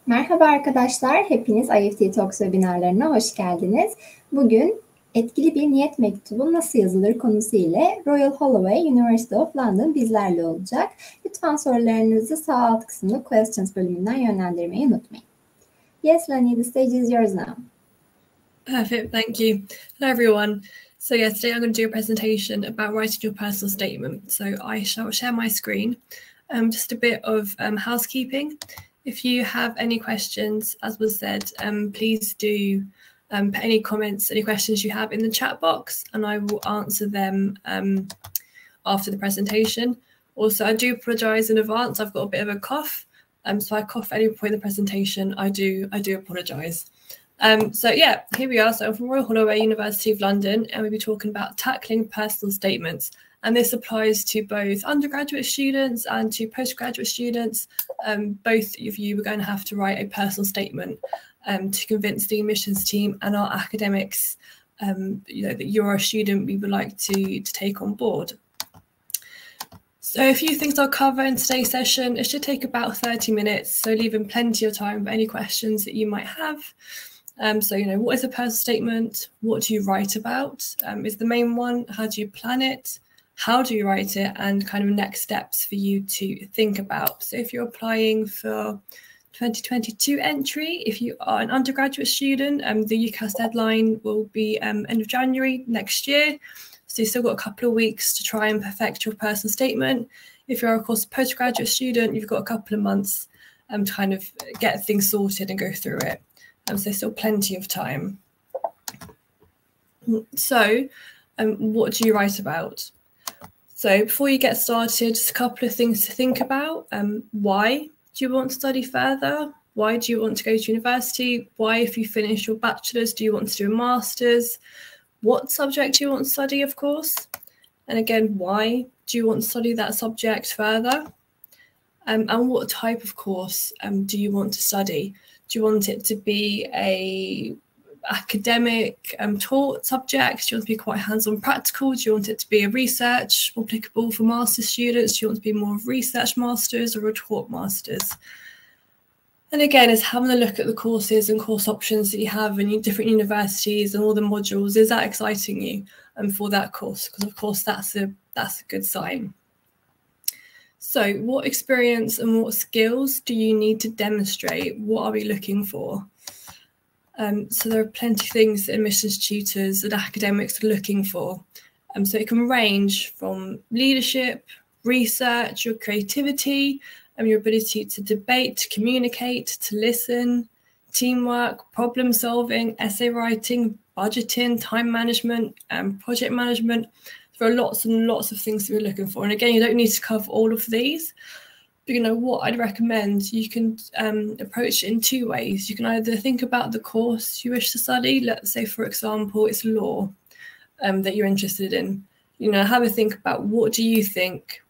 Merhaba arkadaşlar, hepiniz IEFT Talks webinarlarına hoş geldiniz. Bugün etkili bir niyet mektubu nasıl yazılır konusu ile Royal Holloway, University of London bizlerle olacak. Lütfen sorularınızı sağ alt kısımda questions bölümünden yönlendirmeyi unutmayın. Yes, Lani, the stage is yours now. Perfect, thank you. Hello everyone. So yeah, today I'm going to do a presentation about writing your personal statement. So I shall share my screen. Just a bit of housekeeping. If you have any questions, as was said, please do put any comments, any questions you have in the chat box, and I will answer them after the presentation. Also, I do apologise in advance. I've got a bit of a cough, so I cough at any point in the presentation. I do apologise. So yeah, here we are. So I'm from Royal Holloway, University of London, and we'll be talking about tackling personal statements. And this applies to both undergraduate students and to postgraduate students. Both of you are going to have to write a personal statement to convince the admissions team and our academics that you're a student we would like to take on board. So a few things I'll cover in today's session. It should take about 30 minutes, so leaving plenty of time for any questions that you might have. So, what is a personal statement? What do you write about? Is the main one. How do you plan it? How do you write it? And kind of next steps for you to think about. So if you're applying for 2022 entry, if you are an undergraduate student, the UCAS deadline will be end of January next year. So you've still got a couple of weeks to try and perfect your personal statement. If you're, of course, a postgraduate student, you've got a couple of months to kind of get things sorted and go through it. So there's still plenty of time. So what do you write about? So before you get started, just a couple of things to think about. Why do you want to study further? Why do you want to go to university? Why, if you finish your bachelor's, do you want to do a master's? What subject do you want to study, of course? And again, why do you want to study that subject further? And what type of course do you want to study? Do you want it to be a academic taught subject? Do you want to be quite hands-on practical? Do you want it to be a research, more applicable for master's students? Do you want to be more of research masters or a taught masters? And again, it's having a look at the courses and course options that you have in different universities and all the modules. Is that exciting you for that course? Because of course that's a good sign. So what experience and what skills do you need to demonstrate? What are we looking for? So there are plenty of things that admissions tutors and academics are looking for. So it can range from leadership, research, your creativity, your ability to debate, to communicate, to listen, teamwork, problem solving, essay writing, budgeting, time management, project management. There are lots and lots of things that we're looking for. And again, you don't need to cover all of these. But what I'd recommend, you can approach it in two ways. You can either think about the course you wish to study. Let's say, for example, it's law that you're interested in. Have a think about what do you think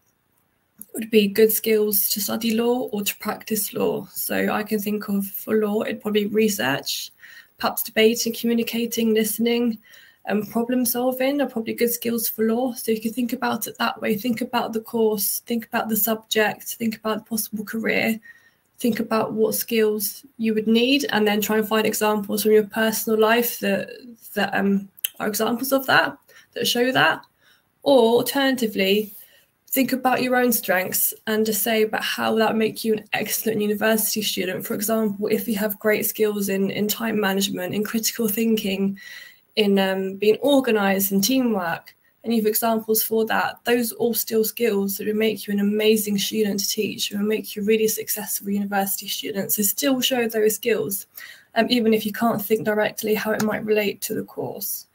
would be good skills to study law or to practice law. So I can think of, for law, it'd probably be research, perhaps debating, communicating, listening, and problem solving are probably good skills for law. So you can think about it that way. Think about the course, think about the subject, think about the possible career, think about what skills you would need, and then try and find examples from your personal life that are examples of that show that. Or alternatively, think about your own strengths and just say about how that make you an excellent university student. For example, if you have great skills in time management, in critical thinking, in being organised and teamwork, and you have examples for that, those are all still skills that will make you an amazing student to teach and will make you a really successful university student. So still show those skills, even if you can't think directly how it might relate to the course.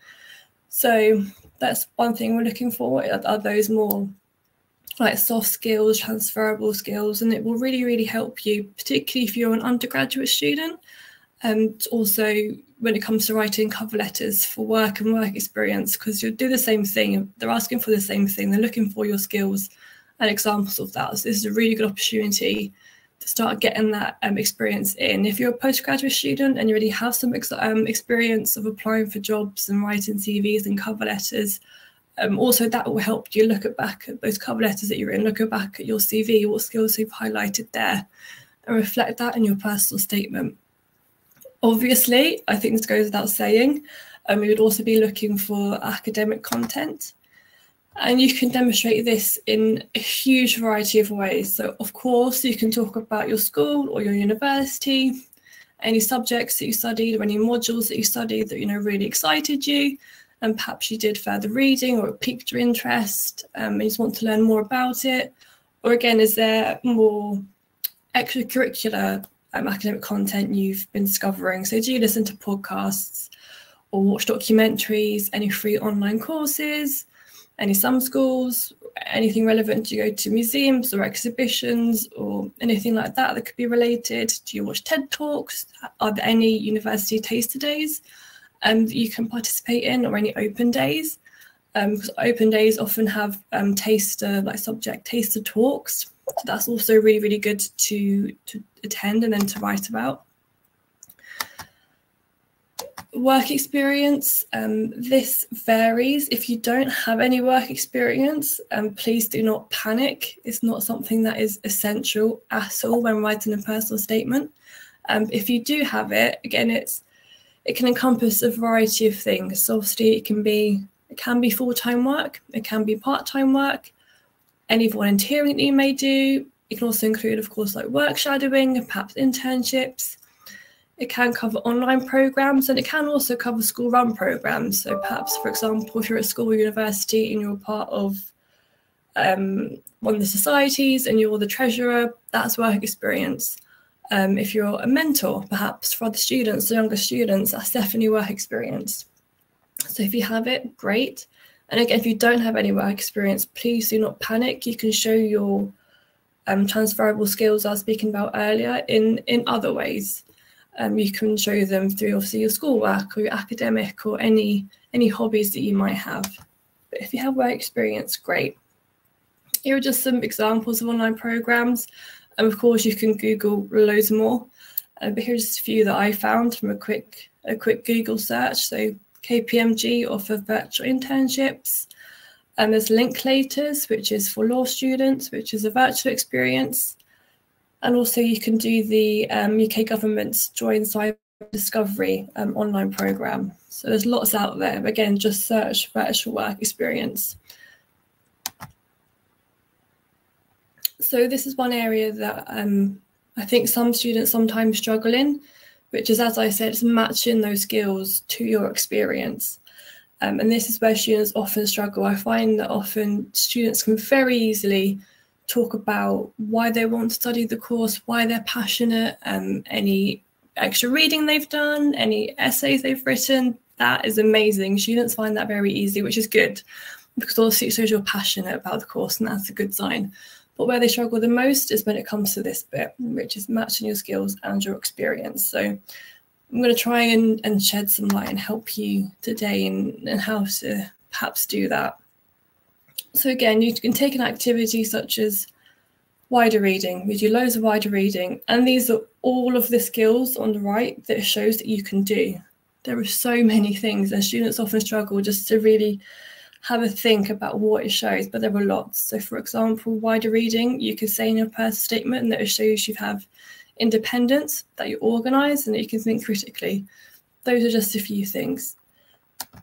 So that's one thing we're looking for, are those more like soft skills, transferable skills, and it will really, really help you, particularly if you're an undergraduate student. And also when it comes to writing cover letters for work and work experience, because you'll do the same thing. They're asking for the same thing. They're looking for your skills and examples of that. So this is a really good opportunity to start getting that experience in. If you're a postgraduate student and you already have some experience of applying for jobs and writing CVs and cover letters, also that will help you look back at those cover letters that you're in, look back at your CV, what skills you've highlighted there. and reflect that in your personal statement. Obviously, I think this goes without saying, we would also be looking for academic content. And you can demonstrate this in a huge variety of ways. So, of course, you can talk about your school or your university, any subjects that you studied or any modules that you studied that, really excited you. And perhaps you did further reading or it piqued your interest and you just want to learn more about it. Or again, is there more extracurricular academic content you've been discovering? So do you listen to podcasts or watch documentaries, any free online courses, any summer schools, anything relevant? Do you go to museums or exhibitions or anything like that that could be related? Do you watch TED Talks? Are there any university taster days that you can participate in, or any open days? Because open days often have subject taster talks. So that's also really, really good to attend and then to write about. Work experience, this varies. If you don't have any work experience, please do not panic. It's not something that is essential at all when writing a personal statement. If you do have it, again, it can encompass a variety of things. So obviously it can be full-time work, it can be part-time work, any volunteering that you may do. It can also include, of course, like work shadowing and perhaps internships. It can cover online programs, and it can also cover school-run programs. So perhaps, for example, if you're at school or university and you're part of one of the societies and you're the treasurer, that's work experience. If you're a mentor, perhaps for other students, the younger students, that's definitely work experience. So if you have it, great. And again, if you don't have any work experience, please do not panic. You can show your transferable skills I was speaking about earlier in other ways. You can show them through obviously your schoolwork or your academic or any hobbies that you might have. But if you have work experience, great. Here are just some examples of online programs. And of course, you can Google loads more. But here's just a few that I found from a quick Google search. So KPMG offer virtual internships. And there's Linklaters, which is for law students, which is a virtual experience. And also you can do the UK government's Joint Cyber Discovery online programme. So there's lots out there. But again, just search virtual work experience. So this is one area that I think some students sometimes struggle in, which is, as I said, it's matching those skills to your experience. And this is where students often struggle. I find that often students can very easily talk about why they want to study the course, why they're passionate, any extra reading they've done, any essays they've written. That is amazing. Students find that very easy, which is good, because also it shows you're passionate about the course, and that's a good sign. But where they struggle the most is when it comes to this bit, which is matching your skills and your experience. So I'm going to try and shed some light and help you today in how to perhaps do that. So again, you can take an activity such as wider reading. We do loads of wider reading, and these are all of the skills on the right that it shows that you can do. There are so many things, and students often struggle just to really have a think about what it shows, but there are lots. So for example, wider reading, you can say in your personal statement that it shows you have independence, that you're organised, and that you can think critically. Those are just a few things.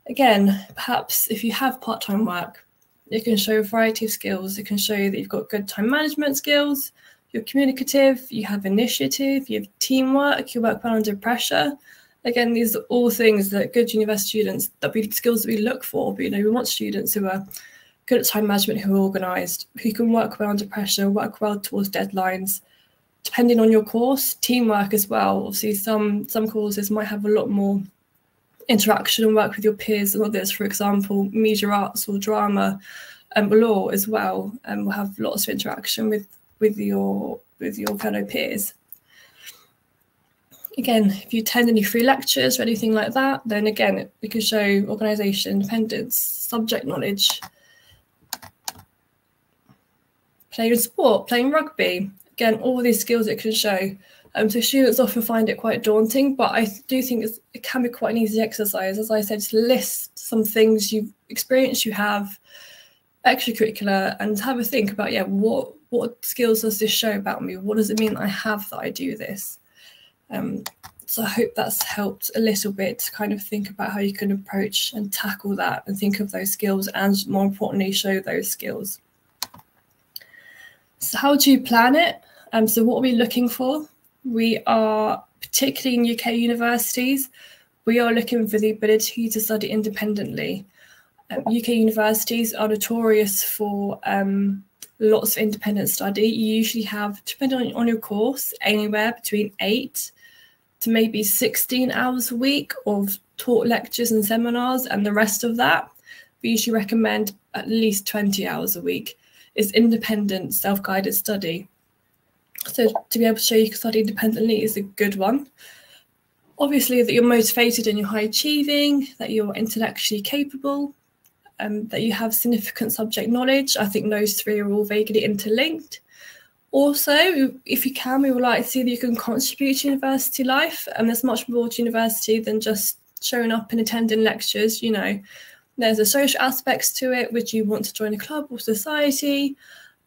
Again, perhaps if you have part-time work, it can show a variety of skills. It can show that you've got good time management skills, you're communicative, you have initiative, you have teamwork, you work well under pressure. Again, these are all things that good university students, skills that we look for. But, we want students who are good at time management, who are organised, who can work well under pressure, work well towards deadlines. Depending on your course, teamwork as well. Obviously, some courses might have a lot more interaction and work with your peers than others. For example, media arts or drama and law as well, will have lots of interaction with your fellow peers. Again, if you attend any free lectures or anything like that, then again, it can show organisation, independence, subject knowledge. Playing sport, playing rugby, again, all these skills it can show. So students often find it quite daunting, but I do think it can be quite an easy exercise. As I said, to list some things you've experienced, you have extracurricular, and have a think about, what what skills does this show about me? What does it mean I have that I do this? So I hope that's helped a little bit to kind of think about how you can approach and tackle that and think of those skills and, more importantly, show those skills. So how do you plan it? So what are we looking for? We are, particularly in UK universities, we are looking for the ability to study independently. UK universities are notorious for lots of independent study. You usually have, depending on your course, anywhere between 8 to maybe 16 hours a week of taught lectures and seminars, and the rest of that, we usually recommend at least 20 hours a week is independent, self-guided study. So to be able to show you can study independently is a good one. Obviously that you're motivated and you're high achieving, that you're intellectually capable, that you have significant subject knowledge. I think those three are all vaguely interlinked. Also, if you can, we would like to see that you can contribute to university life, and there's much more to university than just showing up and attending lectures. You know, there's a social aspects to it. Would you want to join a club or society?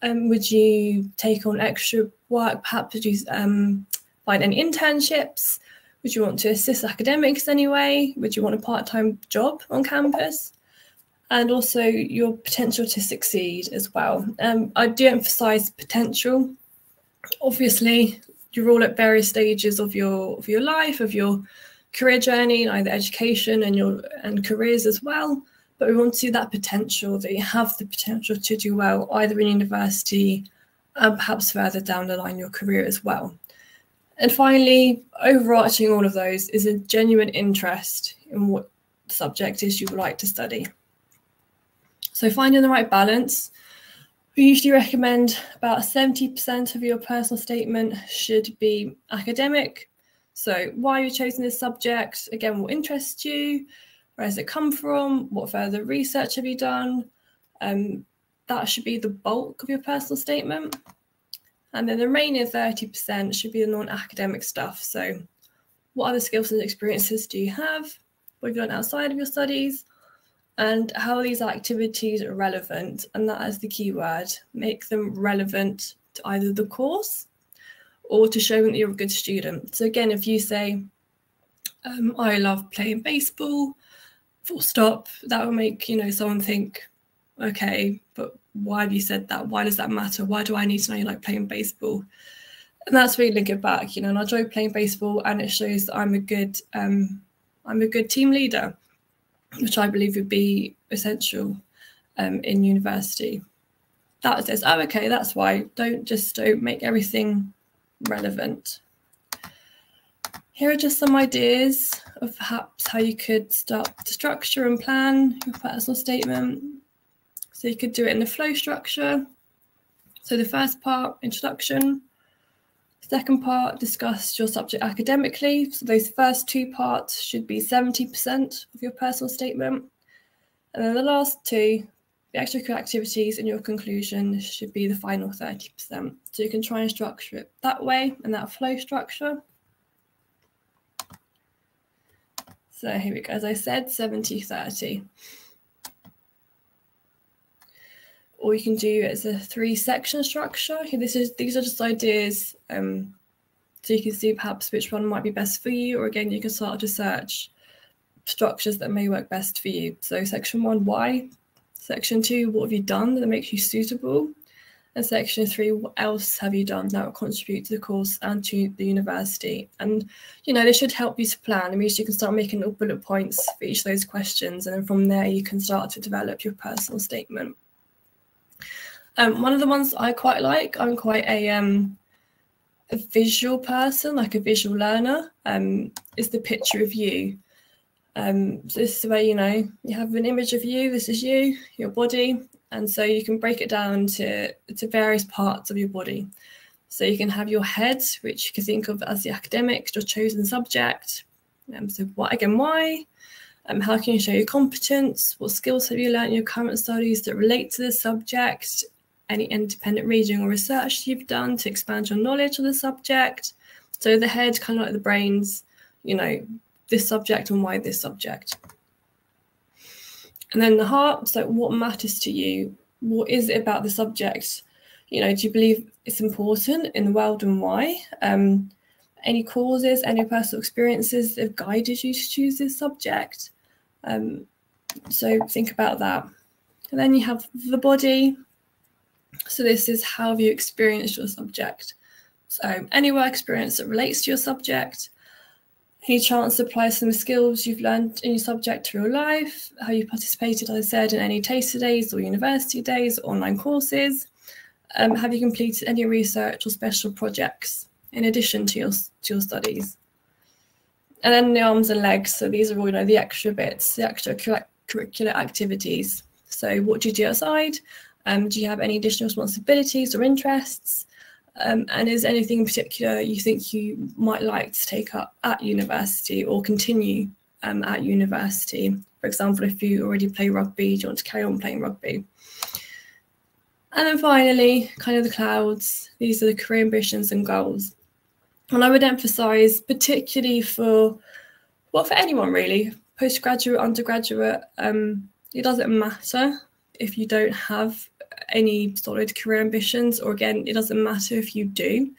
Would you take on extra work? Perhaps would you find any internships? Would you want to assist academics anyway? Would you want a part-time job on campus? And also your potential to succeed as well. I do emphasise potential. Obviously, you're all at various stages of your life, of your career journey, either education and careers as well. But we want to see that potential, that you have the potential to do well, either in university and perhaps further down the line your career as well. And finally, overarching all of those is a genuine interest in what the subject is you would like to study. So finding the right balance, we usually recommend about 70% of your personal statement should be academic. So why you've chosen this subject, again, what interests you, where has it come from, what further research have you done? That should be the bulk of your personal statement. And then the remaining 30% should be the non-academic stuff. So what other skills and experiences do you have? What have you done outside of your studies? And how are these activities relevant? And that is the key word. Make them relevant to either the course or to show that you're a good student. So again, if you say, I love playing baseball, full stop, that will make someone think, okay, but why have you said that? Why does that matter? Why do I need to know you like playing baseball? And that's really link it back, and I enjoy playing baseball, and it shows that I'm a good team leader, which I believe would be essential in university. That says, oh, okay, that's why. Don't make everything relevant. Here are just some ideas of perhaps how you could start to structure and plan your personal statement. So you could do it in the flow structure. So the first part, introduction. Second part, discuss your subject academically. So those first two parts should be 70% of your personal statement. And then the last two, the extracurricular activities and your conclusion should be the final 30%. So you can try and structure it that way, in that flow structure. So here we go, as I said, 70-30. Or you can do it as a 3-section structure. These are just ideas, so you can see perhaps which one might be best for you, or again, you can start to search structures that may work best for you. So section 1, why? Section 2, what have you done that makes you suitable? And section 3, what else have you done that will contribute to the course and to the university? And, this should help you to plan. It means you can start making little bullet points for each of those questions. And then from there, you can start to develop your personal statement. One of the ones I quite like, I'm quite a visual person, like a visual learner, is the picture of you. So this is where, you have an image of you, this is you, your body, and so you can break it down to various parts of your body. So you can have your head, which you can think of as the academic, your chosen subject. So why? How can you show your competence? What skills have you learned in your current studies that relate to this subject? Any independent reading or research you've done to expand your knowledge of the subject. So the head, kind of like the brains, this subject and why this subject. And then the heart, so what matters to you? What is it about the subject Do you believe it's important in the world, and why? Any causes, any personal experiences that have guided you to choose this subject? So think about that. And then you have the body. So this is how have you experienced your subject. So any work experience that relates to your subject, any chance to apply some skills you've learned in your subject to real life, how you participated, as I said, in any taster days or university days or online courses. Have you completed any research or special projects in addition to your studies? And then the arms and legs. So these are all, the extra bits, the extracurricular activities. So what do you do outside? Do you have any additional responsibilities or interests? And is anything in particular you think you might like to take up at university or continue at university? For example, if you already play rugby, do you want to carry on playing rugby? And then finally, kind of the clouds. These are the career ambitions and goals. And I would emphasise, particularly for anyone really, postgraduate, undergraduate, it doesn't matter if you don't have any solid career ambitions, or again, it doesn't matter if you do.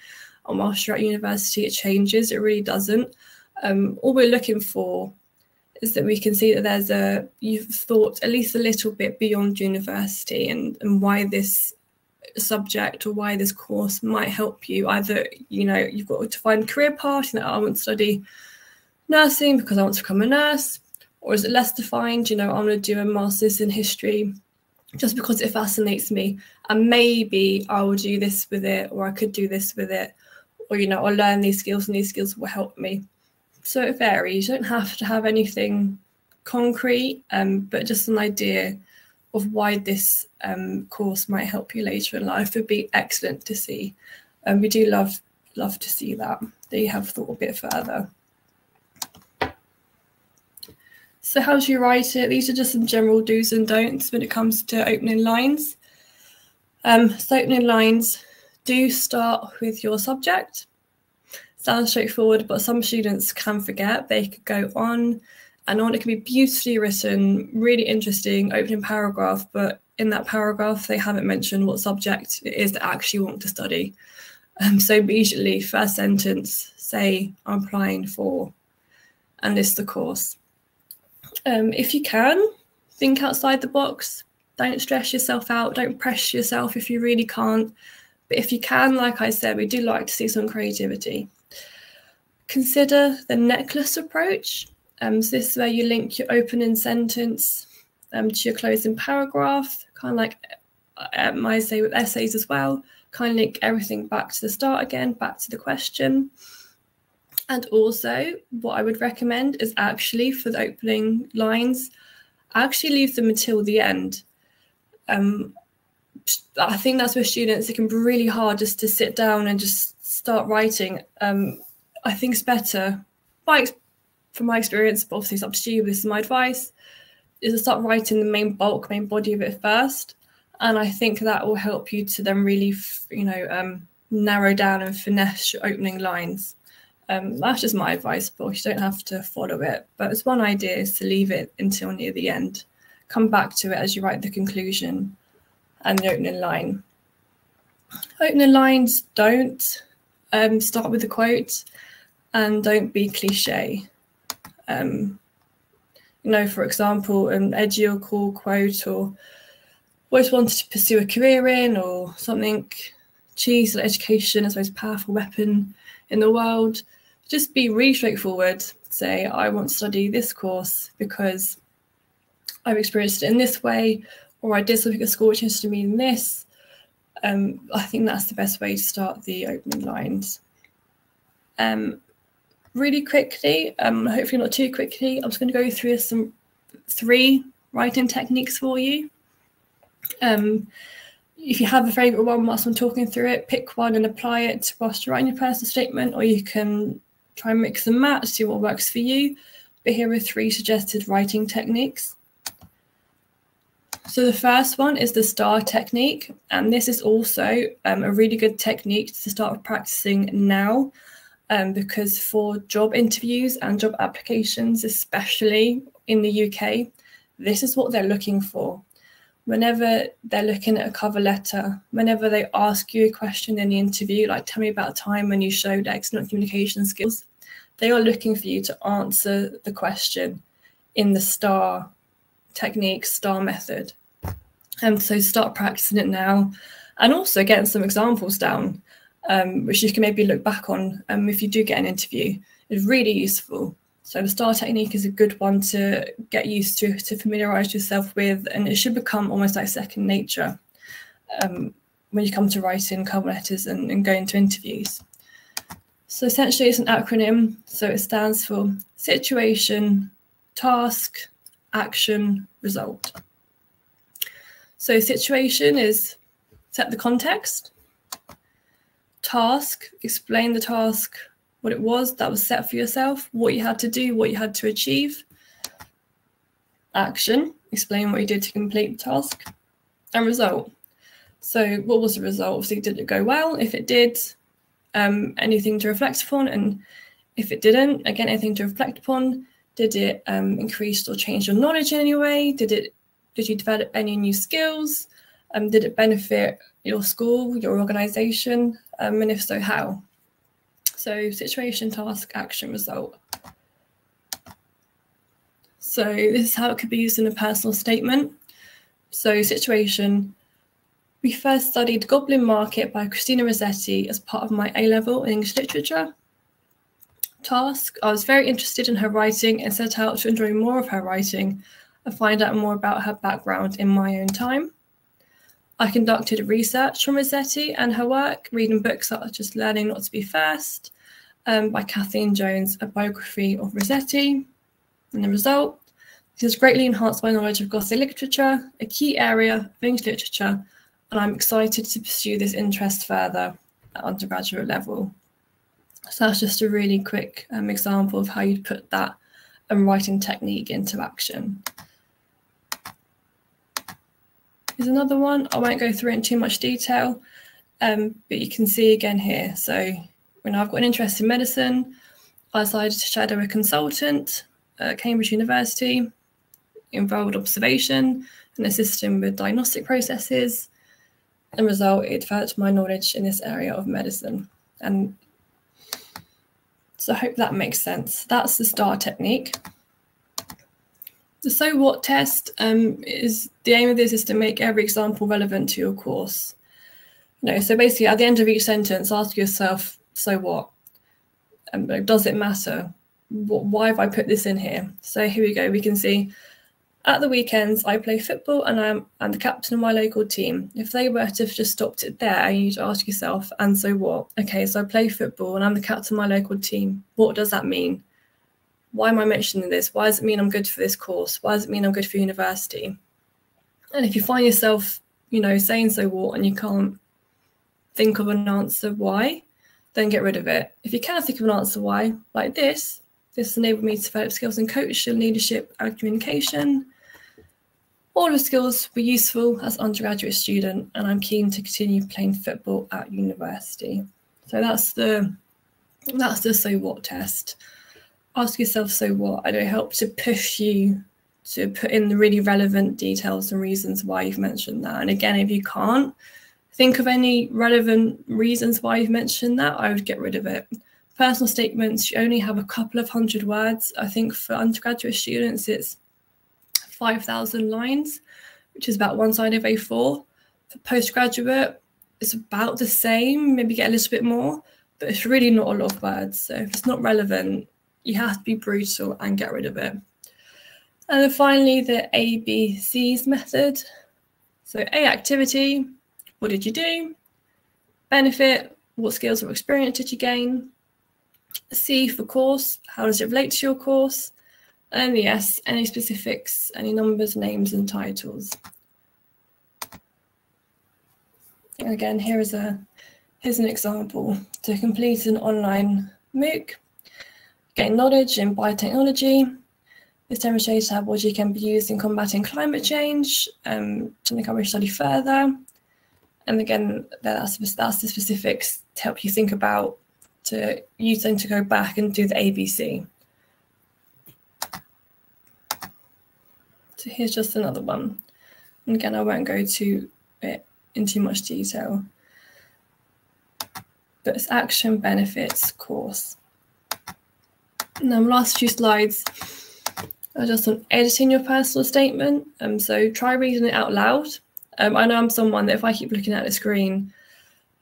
And whilst you're at university, it changes. It really doesn't. All we're looking for is that we can see that you've thought at least a little bit beyond university and why this subject or why this course might help you. Either, you've got to find a career path, I want to study nursing because I want to become a nurse, or is it less defined, I want to do a master's in history just because it fascinates me, and maybe I will do this with it, or I could do this with it, or I'll learn these skills and these skills will help me. So it varies. You don't have to have anything concrete, but just an idea of why this course might help you later in life would be excellent to see. We do love to see that you have thought a bit further. So how do you write it? These are just some general do's and don'ts when it comes to opening lines. So opening lines, do start with your subject. Sounds straightforward, but some students can forget. They could go on and on. It can be beautifully written, really interesting opening paragraph, but in that paragraph, they haven't mentioned what subject it is they actually want to study. So usually, first sentence, say, I'm applying for, and list the course. If you can, think outside the box. Don't stress yourself out. Don't press yourself if you really can't. But if you can, like I said, we do like to see some creativity. Consider the necklace approach. So this is where you link your opening sentence to your closing paragraph, kind of like I say with essays as well, kind of link everything back to the start again, back to the question. And also what I would recommend is actually for the opening lines, actually leave them until the end. I think that's where students, it can be really hard just to sit down and just start writing. I think it's better, from my experience, but obviously it's up to you, this is my advice, is to start writing the main body of it first. And I think that will help you to then really, narrow down and finesse your opening lines. That's just my advice, but you don't have to follow it. But it's one idea is to leave it until near the end. Come back to it as you write the conclusion and the opening line. Opening lines, don't start with a quote and don't be cliche. For example, an edgy or cool quote, or always wanted to pursue a career in, or something cheesy like education is the most powerful weapon in the world. Just be really straightforward. Say, I want to study this course because I've experienced it in this way, or I did something at school which interested me in this. I think that's the best way to start the opening lines. Really quickly, hopefully not too quickly, I'm just going to go through some 3 writing techniques for you. If you have a favourite one whilst I'm talking through it, pick one and apply it whilst you're writing your personal statement, or you can try and mix and match, see what works for you. But here are 3 suggested writing techniques. So the first one is the STAR technique, and this is also a really good technique to start practicing now, because for job interviews and job applications, especially in the UK, this is what they're looking for. whenever they're looking at a cover letter, whenever they ask you a question in the interview, like tell me about a time when you showed excellent communication skills, they are looking for you to answer the question in the STAR technique, STAR method. And so start practicing it now, and also getting some examples down, which you can maybe look back on if you do get an interview. It's really useful. So the STAR technique is a good one to get used to familiarise yourself with, and it should become almost like second nature when you come to writing cover letters and going to interviews. So essentially it's an acronym, so it stands for situation, task, action, result. So situation is set the context. Task, explain the task, what it was that was set for yourself, what you had to do, what you had to achieve. Action, explain what you did to complete the task. And result. So what was the result? Obviously, did it go well? If it did, anything to reflect upon? And if it didn't, again, anything to reflect upon? Did it increase or change your knowledge in any way? Did you develop any new skills? Did it benefit your school, your organisation? And if so, how? So situation, task, action, result. So this is how it could be used in a personal statement. So situation, we first studied Goblin Market by Christina Rossetti as part of my A-level in English literature. Task, I was very interested in her writing and set out to enjoy more of her writing and find out more about her background in my own time. I conducted research on Rossetti and her work, reading books such as Learning Not to Be First by Kathleen Jones, a biography of Rossetti. And the result, this has greatly enhanced my knowledge of Gothic literature, a key area of English literature, and I'm excited to pursue this interest further at undergraduate level. So that's just a really quick example of how you'd put that writing technique into action. Here's another one. I won't go through it in too much detail, but you can see again here. So when I've got an interest in medicine, I decided to shadow a consultant at Cambridge University, involved observation and assist him with diagnostic processes. And result, it developed my knowledge in this area of medicine. And so I hope that makes sense. That's the STAR technique. The so what test is the aim of this is to make every example relevant to your course. So basically at the end of each sentence, ask yourself, so what? Does it matter? Why have I put this in here? So here we go. We can see at the weekends, I play football and I'm the captain of my local team. If they were to have just stopped it there, you need to ask yourself, and so what? Okay, so I play football and I'm the captain of my local team. What does that mean? Why am I mentioning this? Why does it mean I'm good for this course? Why does it mean I'm good for university? And if you find yourself, saying so what, and you can't think of an answer why, then get rid of it. If you can think of an answer why, like this enabled me to develop skills in coaching, leadership, and communication. All the skills were useful as an undergraduate student, and I'm keen to continue playing football at university. So that's the so what test. Ask yourself, so what? And it helps to push you to put in the really relevant details and reasons why you've mentioned that. And again, if you can't think of any relevant reasons why you've mentioned that, I would get rid of it. Personal statements, you only have a couple of hundred words. I think for undergraduate students, it's 5,000 lines, which is about one side of A4. For postgraduate, it's about the same, maybe get a little bit more, but it's really not a lot of words. So if it's not relevant, you have to be brutal and get rid of it. And then finally, the ABCs method. So A, activity, what did you do? Benefit, what skills or experience did you gain? C for course, how does it relate to your course? And the S, any specifics, any numbers, names, and titles. And again, here's an example. To complete an online MOOC, gain knowledge in biotechnology. This demonstrates how biology can be used in combating climate change, to encourage study further. And again, that's the specifics to help you think about, to use them to go back and do the ABC. So here's just another one. And again, I won't go to it in too much detail. But it's action, benefits, course. And then the last few slides are just on editing your personal statement. So try reading it out loud. I know I'm someone that if I keep looking at the screen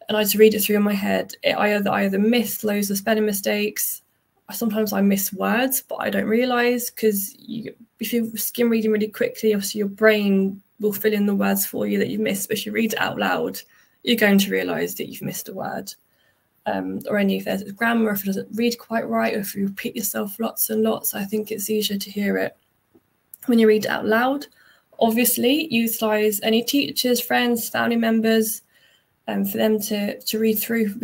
and I just read it through in my head, I either miss loads of spelling mistakes. Sometimes I miss words, but I don't realise, because if you skim reading really quickly, obviously your brain will fill in the words for you that you've missed. But if you read it out loud, you're going to realise that you've missed a word. Or if there's grammar, if it doesn't read quite right, or if you repeat yourself lots and lots, I think it's easier to hear it when you read it out loud. Obviously, utilise any teachers, friends, family members, for them to read through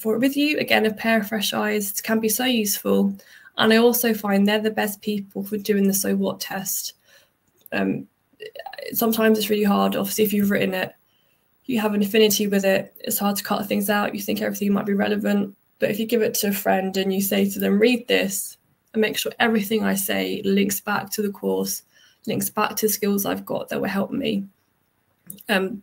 with you. Again, a pair of fresh eyes can be so useful. And I also find they're the best people for doing the so what test. Sometimes it's really hard. Obviously, if you've written it, you have an affinity with it, it's hard to cut things out. You think everything might be relevant. But if you give it to a friend and you say to them, read this and make sure everything I say links back to the course, links back to skills I've got that will help me,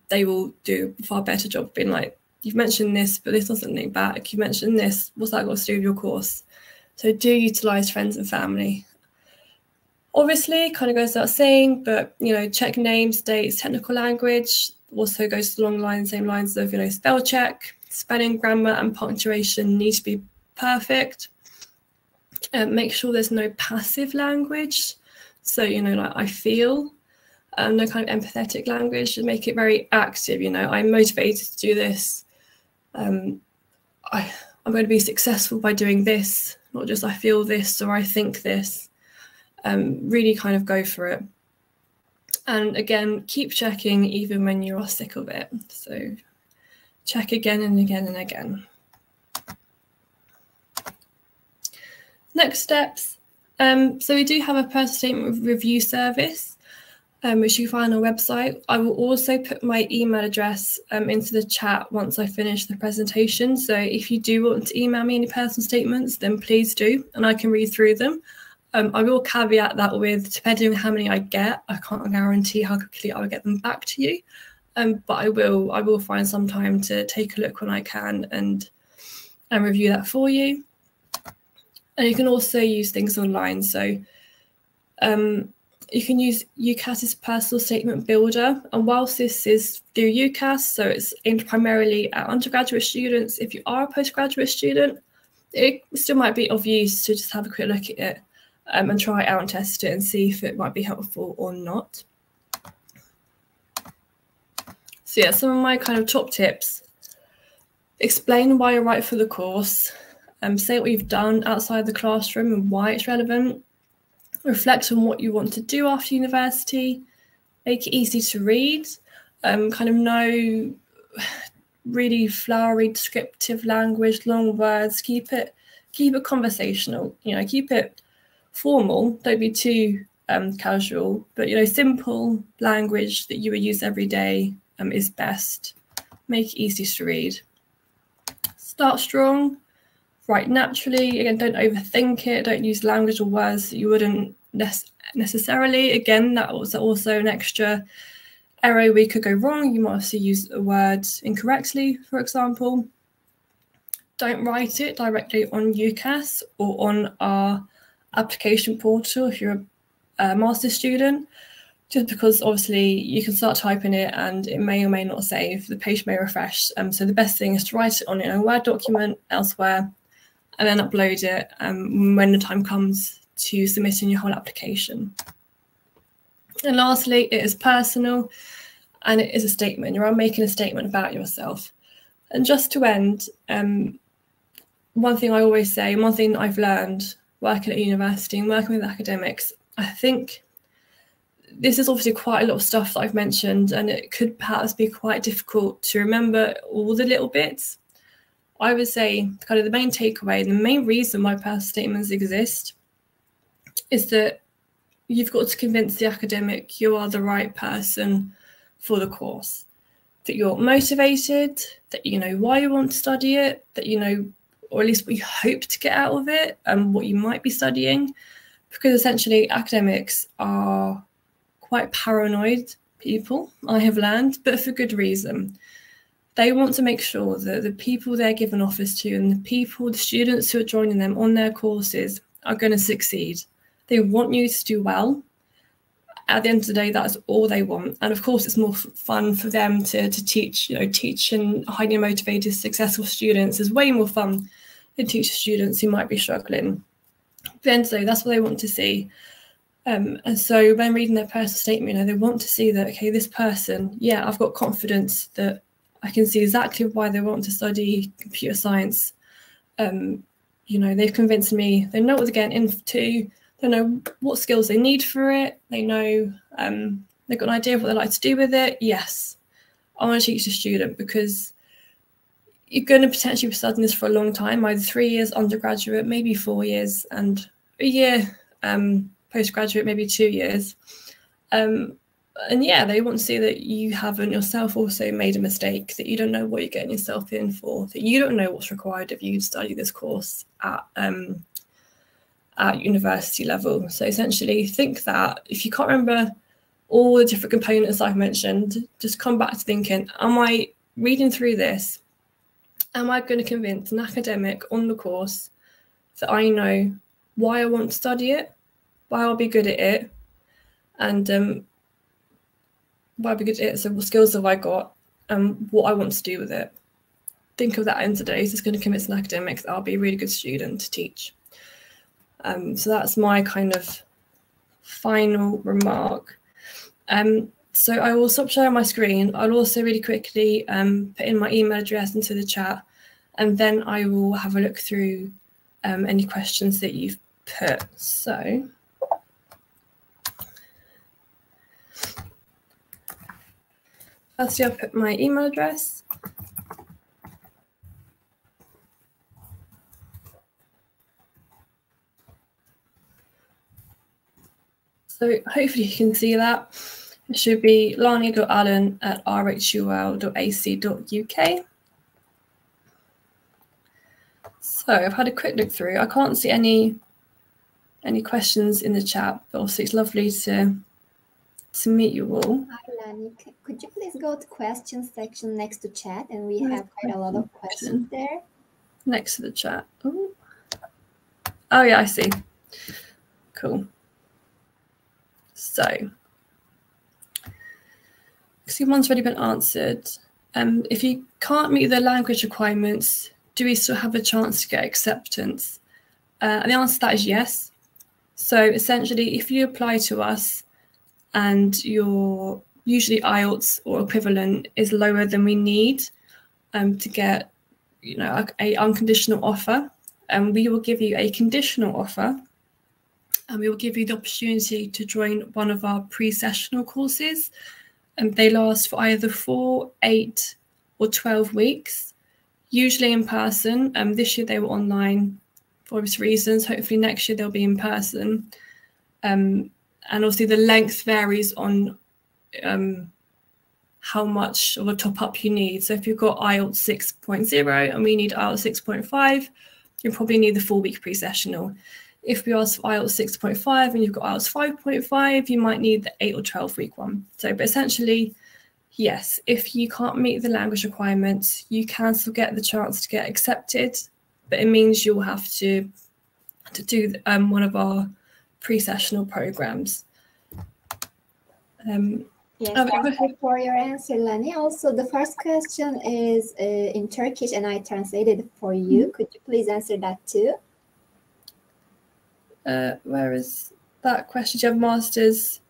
they will do a far better job being like, you've mentioned this, but this doesn't link back. You mentioned this, what's that got to do with your course? So do utilise friends and family. Obviously, it kind of goes without saying, but, check names, dates, technical language. Also goes along the same lines of, spell check, spelling, grammar and punctuation need to be perfect. Make sure there's no passive language. So, like I feel, no kind of empathetic language, to make it very active. I'm motivated to do this. I'm going to be successful by doing this, not just I feel this or I think this. Really kind of go for it. And again, keep checking even when you are sick of it. So check again and again and again. Next steps. So we do have a personal statement review service, which you find on our website. I will also put my email address into the chat once I finish the presentation. So if you do want to email me any personal statements, then please do, and I can read through them. I will caveat that with, depending on how many I get, I can't guarantee how quickly I will get them back to you. But I will find some time to take a look when I can and review that for you. And you can also use things online. So you can use UCAS's personal statement builder. And whilst this is through UCAS, so it's aimed primarily at undergraduate students, if you are a postgraduate student, it still might be of use to just have a quick look at it. And try it out and test it and see if it might be helpful or not. So yeah, some of my kind of top tips. Explain why you're right for the course. Say what you've done outside the classroom and why it's relevant. Reflect on what you want to do after university. Make it easy to read. Kind of know really flowery descriptive language, long words. Keep it conversational. Keep it formal, don't be too casual, but simple language that you would use every day is best. Make it easy to read. Start strong, write naturally. Again, don't overthink it. Don't use language or words that you wouldn't necessarily. Again, that was also an extra area we could go wrong. You might also use a word incorrectly, for example. Don't write it directly on UCAS or on our application portal if you're a master's student, just because obviously you can start typing it and it may or may not save, the page may refresh. So the best thing is to write it on a Word document elsewhere and then upload it when the time comes to submitting your whole application. And lastly, it is personal and it is a statement. You're making a statement about yourself. And just to end, one thing I always say, one thing that I've learned working at university and working with academics, I think this is obviously quite a lot of stuff that I've mentioned, and it could perhaps be quite difficult to remember all the little bits. I would say kind of the main takeaway, the main reason why personal statements exist is that you've got to convince the academic you are the right person for the course, that you're motivated, that you know why you want to study it, that you know, or at least what you hope to get out of it and what you might be studying. Because essentially academics are quite paranoid people, I have learned, but for good reason. They want to make sure that the people they're giving offers to and the students who are joining them on their courses are going to succeed. They want you to do well. At the end of the day, that's all they want. And of course, it's more fun for them to teach. Teaching highly motivated, successful students is way more fun than teaching students who might be struggling. At the end of the day, that's what they want to see. And so when reading their personal statement, they want to see that, okay, this person, yeah, I've got confidence that I can see exactly why they want to study computer science. They've convinced me, they know what they're getting into, they know what skills they need for it, they know, they've got an idea of what they like to do with it. Yes, I want to teach the student, because you're going to potentially be studying this for a long time, either 3 years undergraduate, maybe 4 years, and a year postgraduate, maybe 2 years. And yeah, they want to see that you haven't yourself also made a mistake, that you don't know what you're getting yourself in for, that you don't know what's required of you to study this course at university level. So essentially, think that if you can't remember all the different components I've mentioned, just come back to thinking, am I reading through this? Am I going to convince an academic on the course that I know why I want to study it, why I'll be good at it, and why I'll be good at it, so what skills have I got, and what I want to do with it. Think of that in today's. It's going to convince an academic that I'll be a really good student to teach. So that's my kind of final remark. So I will stop sharing my screen. I'll also really quickly put in my email address into the chat, and then I will have a look through any questions that you've put. So firstly, I'll put my email address. So hopefully you can see that. It should be lani.allen@rhul.ac.uk. So I've had a quick look through. I can't see any questions in the chat, but obviously it's lovely to meet you all. Hi, Lani. Could you please go to questions section next to chat? And we have quite a lot of questions there. Next to the chat. Oh yeah, I see. Cool. So, see, one's already been answered. If you can't meet the language requirements, do we still have a chance to get acceptance? And the answer to that is yes. So essentially, if you apply to us and your usually IELTS or equivalent is lower than we need to get, a unconditional offer, and we will give you a conditional offer, and we will give you the opportunity to join one of our pre-sessional courses. And they last for either 4, 8, or 12 weeks, usually in person. This year they were online for obvious reasons. Hopefully next year they'll be in person. And obviously the length varies on how much of a top up you need. So if you've got IELTS 6.0 and we need IELTS 6.5, you probably need the 4-week pre-sessional. If we ask for IELTS 6.5 and you've got IELTS 5.5, you might need the 8 or 12-week one. So, but essentially, yes, if you can't meet the language requirements, you can still get the chance to get accepted, but it means you'll have to do one of our pre-sessional programs. Yes, thank you for your answer, Lani. Also, the first question is in Turkish, and I translated it for you. Mm-hmm. Could you please answer that too? Where is that question? Do you have master's,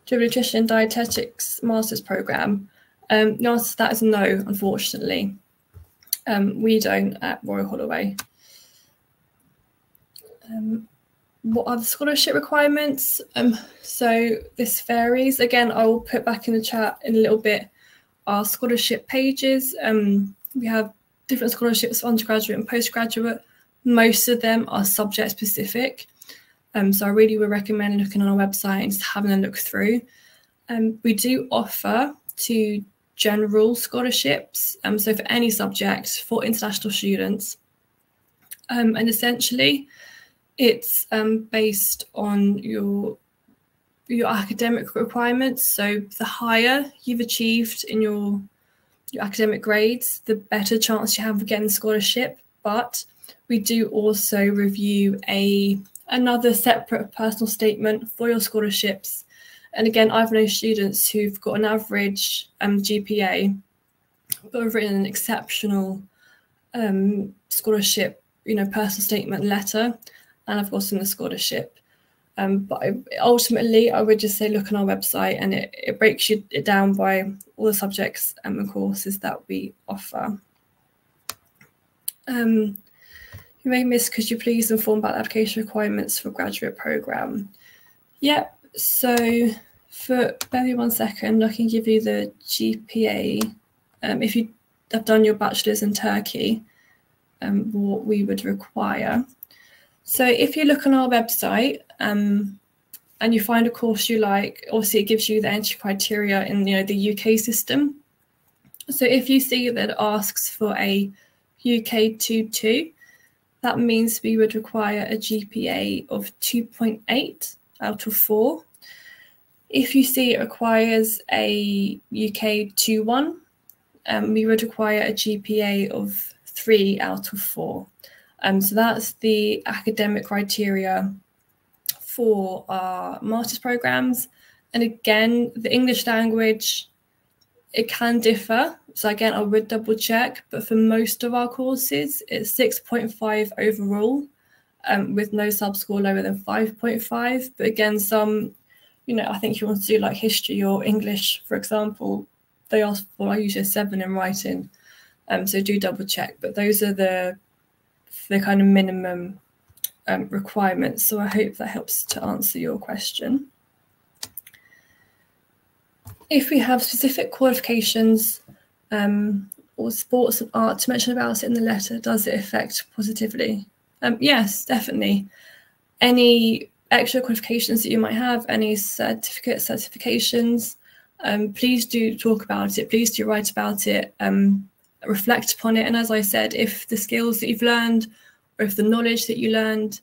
do you have nutrition and dietetics master's program? The answer to that is no, unfortunately. We don't at Royal Holloway. What are the scholarship requirements? So this varies. Again, I will put back in the chat in a little bit our scholarship pages. We have different scholarships for undergraduate and postgraduate. Most of them are subject specific. So I really would recommend looking on our website and just having a look through. We do offer 2 general scholarships, so for any subject for international students. And essentially, it's based on your your academic requirements. So the higher you've achieved in your academic grades, the better chance you have of getting a scholarship. But we do also review another separate personal statement for your scholarships. And again, I've known students who've got an average GPA, but have written an exceptional scholarship, personal statement letter, and I've gotten the scholarship. But ultimately, I would just say look on our website, and it breaks it down by all the subjects and courses that we offer. You may miss, could you please inform about the application requirements for graduate programme? Yep, so bear with 1 second, I can give you the GPA. If you have done your bachelor's in Turkey, what we would require. So if you look on our website and you find a course you like, obviously it gives you the entry criteria in the UK system. So if you see that it asks for a UK 2-2, that means we would require a GPA of 2.8 out of 4. If you see it requires a UK 2-1, we would require a GPA of 3 out of 4. So that's the academic criteria for our master's programs. And again, the English language, it can differ. So again, I would double check, but for most of our courses, it's 6.5 overall, with no sub-score lower than 5.5. But again, some, I think you want to do like history or English, for example, they ask for usually a 7 in writing. So do double check, but those are the kind of minimum requirements. So I hope that helps to answer your question. If we have specific qualifications or sports and art to mention about it in the letter, does it affect positively? Yes, definitely. Any extra qualifications that you might have, any certifications, please do talk about it. Please do write about it. Reflect upon it, and as I said, if the skills that you've learned or if the knowledge that you learned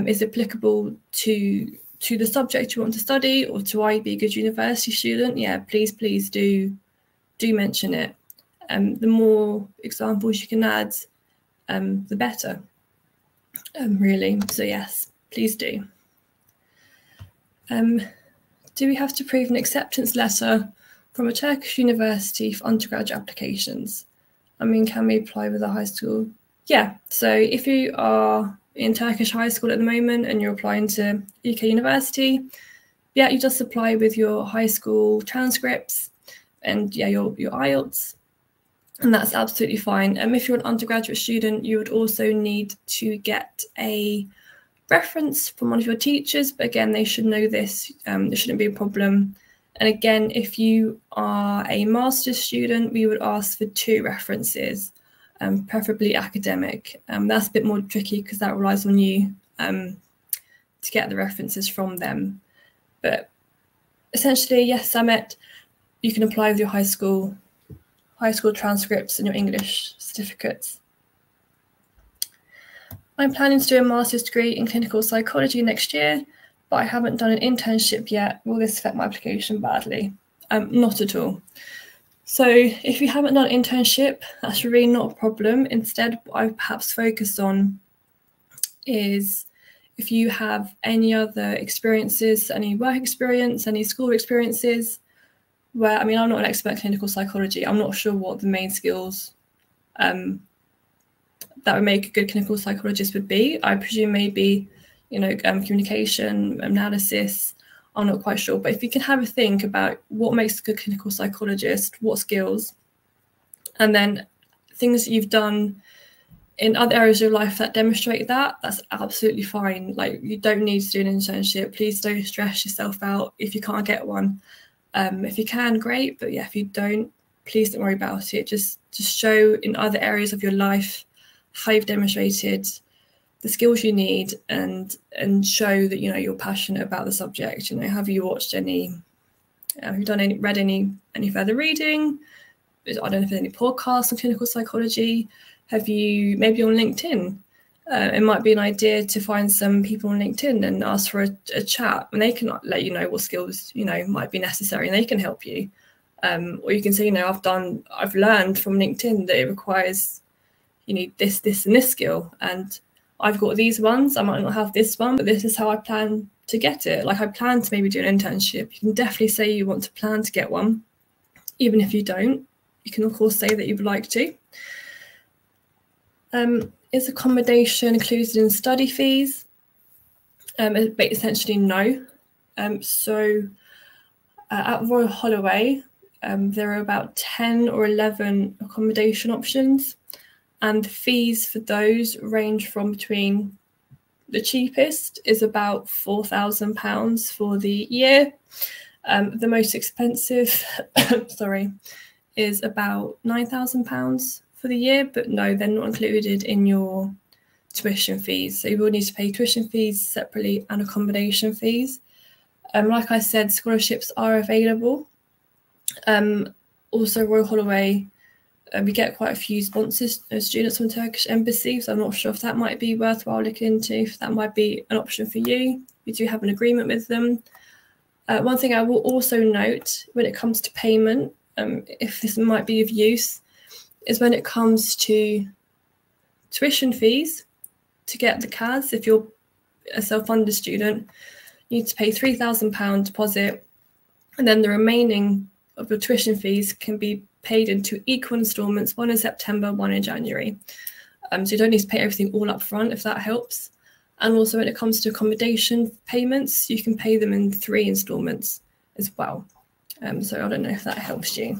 is applicable to the subject you want to study or to why you'd be a good university student, yeah, please do mention it. The more examples you can add, the better, really. So yes, please do. Do we have to prove an acceptance letter from a Turkish university for undergraduate applications? I mean, can we apply with a high school? Yeah, so if you are in Turkish high school at the moment and you're applying to UK university, yeah, you just apply with your high school transcripts and yeah, your IELTS, and that's absolutely fine. If you're an undergraduate student, you would also need to get a reference from one of your teachers, but again, they should know this. There shouldn't be a problem. And again, if you are a master's student, we would ask for 2 references, preferably academic. That's a bit more tricky because that relies on you to get the references from them. But essentially, yes, Samet, you can apply with your high school transcripts and your English certificates. I'm planning to do a master's degree in clinical psychology next year, but I haven't done an internship yet. Will this affect my application badly? Not at all. So if you haven't done an internship, that's really not a problem. Instead, what I perhaps focus on is if you have any other experiences, any work experience, any school experiences, where, I mean, I'm not an expert in clinical psychology. I'm not sure what the main skills that would make a good clinical psychologist would be. I presume maybe, communication, analysis, I'm not quite sure. But if you can have a think about what makes a good clinical psychologist, what skills, and then things that you've done in other areas of your life that demonstrate that, that's absolutely fine. Like, you don't need to do an internship. Please don't stress yourself out if you can't get one. If you can, great. But yeah, if you don't, please don't worry about it. Just show in other areas of your life how you've demonstrated the skills you need, and show that you're passionate about the subject. Have you watched any? Have you read any further reading? I don't know if there's any podcasts on clinical psychology. Have you maybe on LinkedIn? It might be an idea to find some people on LinkedIn and ask for a chat, and they can let you know what skills might be necessary, and they can help you. Or you can say, I've learned from LinkedIn that it requires this, and this skill, and I've got these ones. I might not have this one, but this is how I plan to get it. Like, I plan to maybe do an internship. You can definitely say you want to plan to get one, even if you don't. You can of course say that you would like to. Is accommodation included in study fees? Essentially no. So at Royal Holloway, there are about 10 or 11 accommodation options, and the fees for those range from between, the cheapest is about £4,000 for the year. The most expensive, is about £9,000 for the year, but no, they're not included in your tuition fees. So you will need to pay tuition fees separately and accommodation fees. Like I said, scholarships are available. Also, Royal Holloway, we get quite a few sponsors of students from Turkish Embassy, so I'm not sure if that might be worthwhile looking into, if that might be an option for you. We do have an agreement with them. One thing I will also note when it comes to payment, if this might be of use, is when it comes to tuition fees to get the CAS. If you're a self-funded student, you need to pay £3,000 deposit, and then the remaining of your tuition fees can be paid in 2 equal instalments, one in September, one in January. So you don't need to pay everything all up front, if that helps. And also when it comes to accommodation payments, you can pay them in 3 instalments as well. So I don't know if that helps you.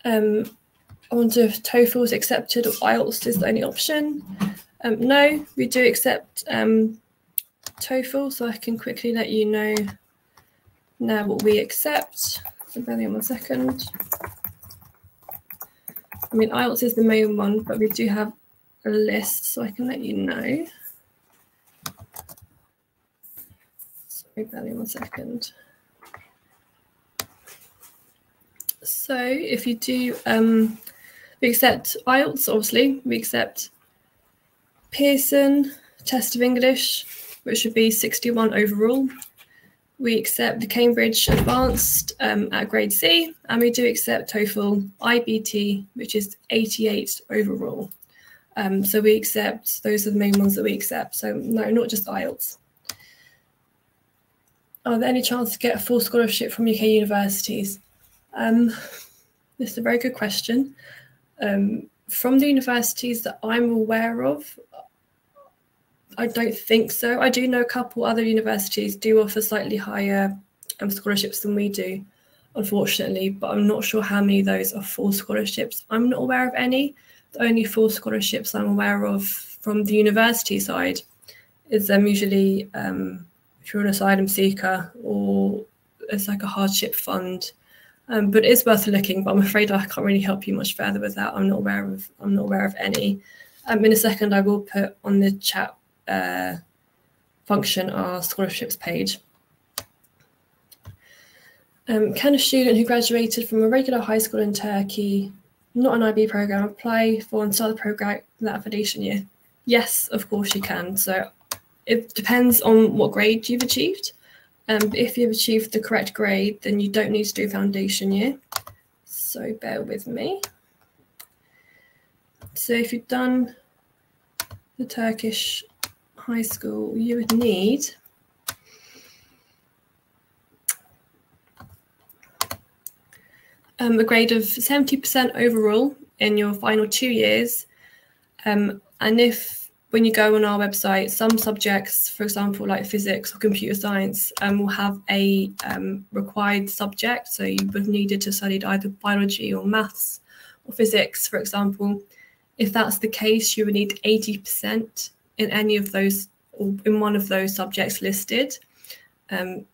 I wonder if TOEFL is accepted or IELTS is the only option. No, we do accept TOEFL, so I can quickly let you know now what we accept. So bear with me 1 second. I mean, IELTS is the main one, but we do have a list, so I can let you know. Sorry, bear with me 1 second. So if you do, we accept IELTS, obviously. We accept Pearson, Test of English, which should be 61 overall. We accept the Cambridge Advanced at grade C, and we do accept TOEFL IBT, which is 88 overall. So we accept, those are the main ones that we accept. So no, not just IELTS. Are there any chance to get a full scholarship from UK universities? This is a very good question. From the universities that I'm aware of, I don't think so. I do know a couple other universities do offer slightly higher scholarships than we do, unfortunately, but I'm not sure how many of those are full scholarships. I'm not aware of any. The only full scholarships I'm aware of from the university side is usually if you're an asylum seeker, or it's like a hardship fund. But it is worth looking, but I'm afraid I can't really help you much further with that. I'm not aware of any. In a second, I will put on the chat function our scholarships page. Can a student who graduated from a regular high school in Turkey, not an IB program, apply for and start the program that foundation year? Yes, of course you can. So it depends on what grade you've achieved. If you've achieved the correct grade, then you don't need to do foundation year. So bear with me. So if you've done the Turkish high school, you would need a grade of 70% overall in your final 2 years. And if when you go on our website, some subjects, for example, like physics or computer science, will have a required subject. So you would have needed to study either biology or maths or physics, for example. If that's the case, you would need 80% in any of those, or in one of those subjects listed.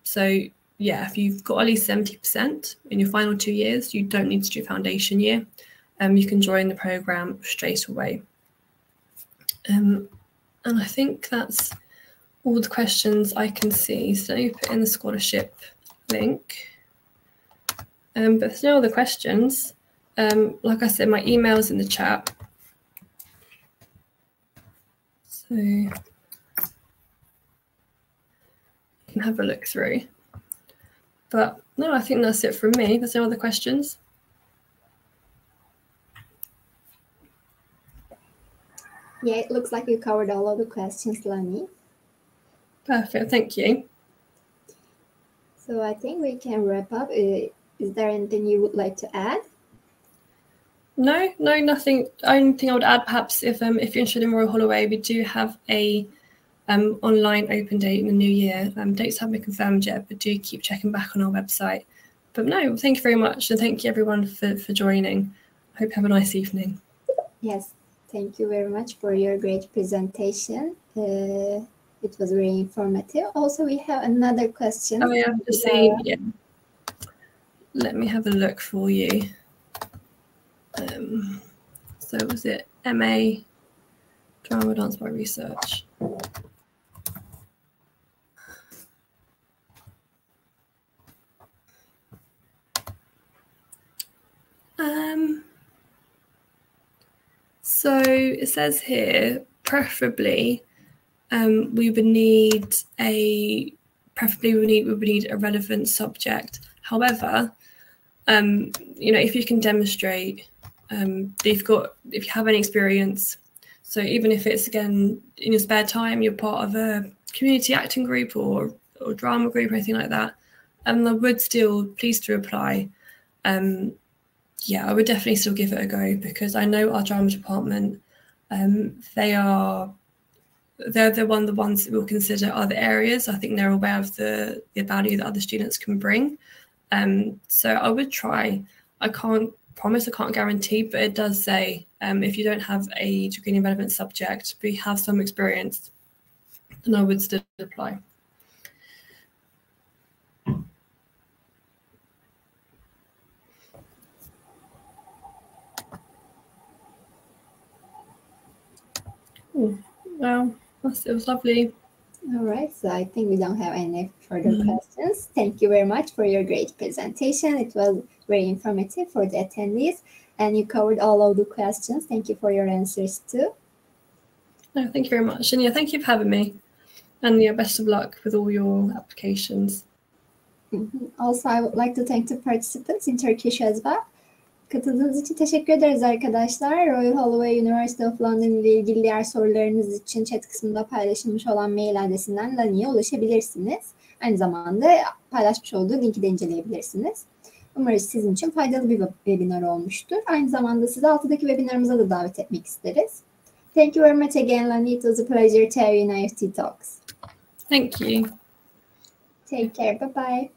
So yeah, if you've got at least 70% in your final 2 years, you don't need to do foundation year. You can join the program straight away. And I think that's all the questions I can see. So let me put in the scholarship link. But if there's no other questions, like I said, my email is in the chat. So you can have a look through. But no, I think that's it from me. There's no other questions. Yeah, it looks like you covered all of the questions, Lani. Perfect, thank you. So I think we can wrap up. Is there anything you would like to add? No, nothing. Only thing I would add, perhaps, if you're interested in Royal Holloway, we do have a online open date in the new year. Dates haven't been confirmed yet, but do keep checking back on our website. But no, thank you very much, and thank you everyone for joining. I hope you have a nice evening. Yes, thank you very much for your great presentation. It was very informative. Also, we have another question. Oh yeah, I've just seen. Yeah. Let me have a look for you. So was it MA Drama Dance by Research? So it says here, preferably, we would need a relevant subject. However, if you can demonstrate that if you have any experience, so even if it's, again, in your spare time, you're part of a community acting group or drama group or anything like that, I would still, please do apply. I would definitely still give it a go, because I know our drama department, they're the ones that we'll consider other areas. I think they're aware of the value that other students can bring. So I would try. I can't promise, I can't guarantee, but it does say if you don't have a degree in a relevant subject, but you have some experience, then I would still apply. Well, it was lovely. All right, so I think we don't have any further questions. Thank you very much for your great presentation. It was very informative for the attendees, and you covered all of the questions. Thank you for your answers too. No, thank you very much. And thank you for having me. And best of luck with all your applications. Also, I would like to thank the participants in Turkish as well. Katıldığınız için teşekkür ederiz arkadaşlar. Royal Holloway University of London ile ilgili diğer sorularınız için chat kısmında paylaşılmış olan mail adresinden Lani'ye ulaşabilirsiniz. Aynı zamanda paylaşmış olduğu linki de inceleyebilirsiniz. Umarız sizin için faydalı bir webinar olmuştur. Aynı zamanda sizi altıdaki webinarımıza da davet etmek isteriz. Thank you very much again, Lani. It was a pleasure to have you in IEFT Talks. Thank you. Take care. Bye-bye.